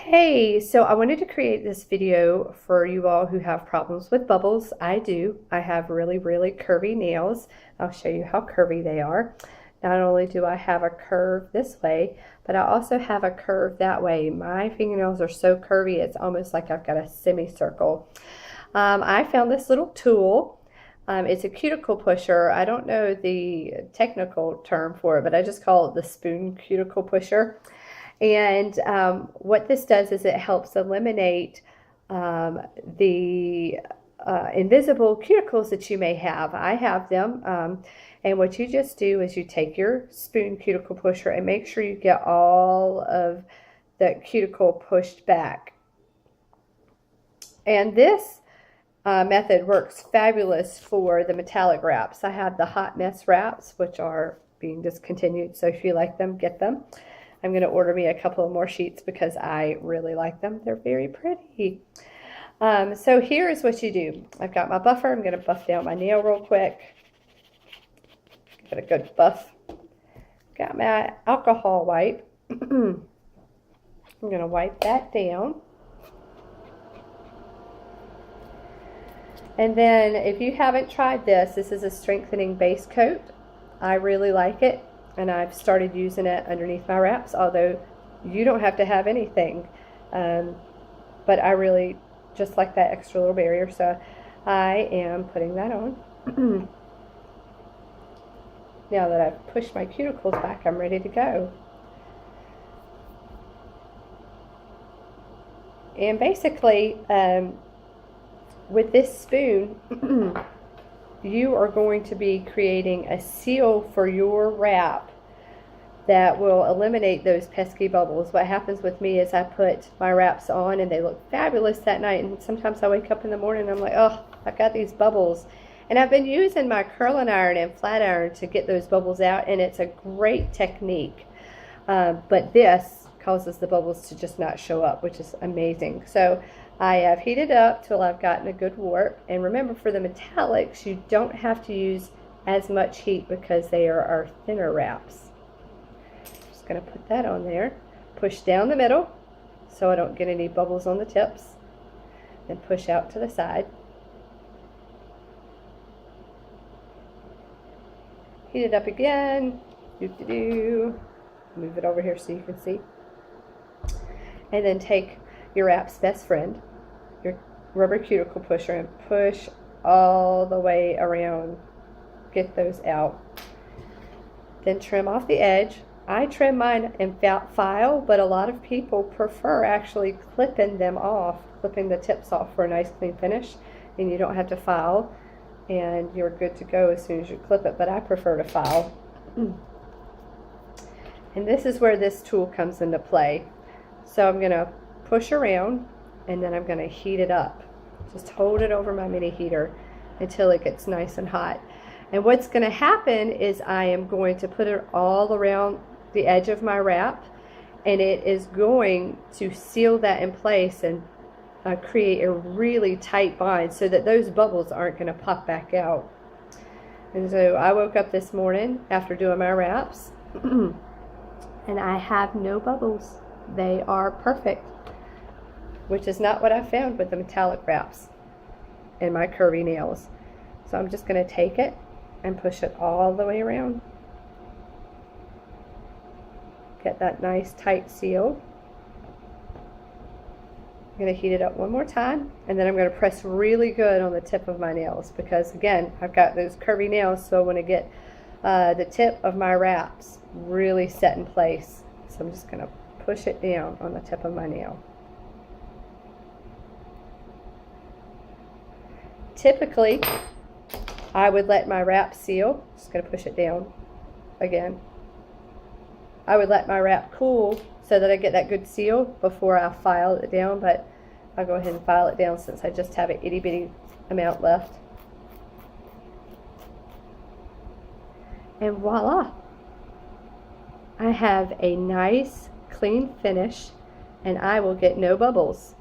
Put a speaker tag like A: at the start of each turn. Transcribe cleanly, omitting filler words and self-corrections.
A: Hey, so I wanted to create this video for you all who have problems with bubbles. I do. I have really, really curvy nails. I'll show you how curvy they are. Not only do I have a curve this way, but I also have a curve that way. My fingernails are so curvy, it's almost like I've got a semicircle. I found this little tool. It's a cuticle pusher. I don't know the technical term for it, but I just call it the spoon cuticle pusher. And what this does is it helps eliminate the invisible cuticles that you may have. I have them. And what you just do is you take your spoon cuticle pusher and make sure you get all of the cuticle pushed back. And this method works fabulous for the metallic wraps. I have the hot mess wraps, which are being discontinued. So if you like them, get them. I'm going to order me a couple of more sheets because I really like them. They're very pretty. So here's what you do. I've got my buffer. I'm going to buff down my nail real quick. Get a good buff. Got my alcohol wipe. I'm going to wipe that down. And then if you haven't tried this, this is a strengthening base coat. I really like it. And I've started using it underneath my wraps, although you don't have to have anything. But I really just like that extra little barrier, so I am putting that on. Now that I've pushed my cuticles back, I'm ready to go. And basically, with this spoon, you are going to be creating a seal for your wrap that will eliminate those pesky bubbles. What happens with me is I put my wraps on and they look fabulous that night, and sometimes I wake up in the morning and I'm like, oh, I've got these bubbles. And I've been using my curling iron and flat iron to get those bubbles out, and it's a great technique. But this causes the bubbles to just not show up, which is amazing. So I have heated up till I've gotten a good warp. And remember, for the metallics, you don't have to use as much heat because they are our thinner wraps. Just going to put that on there. Push down the middle so I don't get any bubbles on the tips. Then push out to the side. Heat it up again. Move it over here so you can see. And then take your wrap's best friend, your rubber cuticle pusher, and push all the way around. Get those out. Then trim off the edge. I trim mine in file, but a lot of people prefer actually clipping them off, clipping the tips off for a nice clean finish, and you don't have to file, and you're good to go as soon as you clip it, but I prefer to file. And this is where this tool comes into play. So I'm going to push around, and then I'm going to heat it up. Just hold it over my mini heater until it gets nice and hot. And what's going to happen is I am going to put it all around the edge of my wrap, and it is going to seal that in place and create a really tight bind so that those bubbles aren't going to pop back out. And so I woke up this morning after doing my wraps and I have no bubbles. They are perfect, which is not what I found with the metallic wraps and my curvy nails. So I'm just going to take it and push it all the way around. Get that nice tight seal. I'm going to heat it up one more time, and then I'm going to press really good on the tip of my nails because, again, I've got those curvy nails, so I want to get the tip of my wraps really set in place. So I'm just going to push it down on the tip of my nail. Typically, I would let my wrap seal. Just going to push it down again. I would let my wrap cool so that I get that good seal before I file it down, but I'll go ahead and file it down since I just have an itty bitty amount left. And voila! I have a nice clean finish, and I will get no bubbles.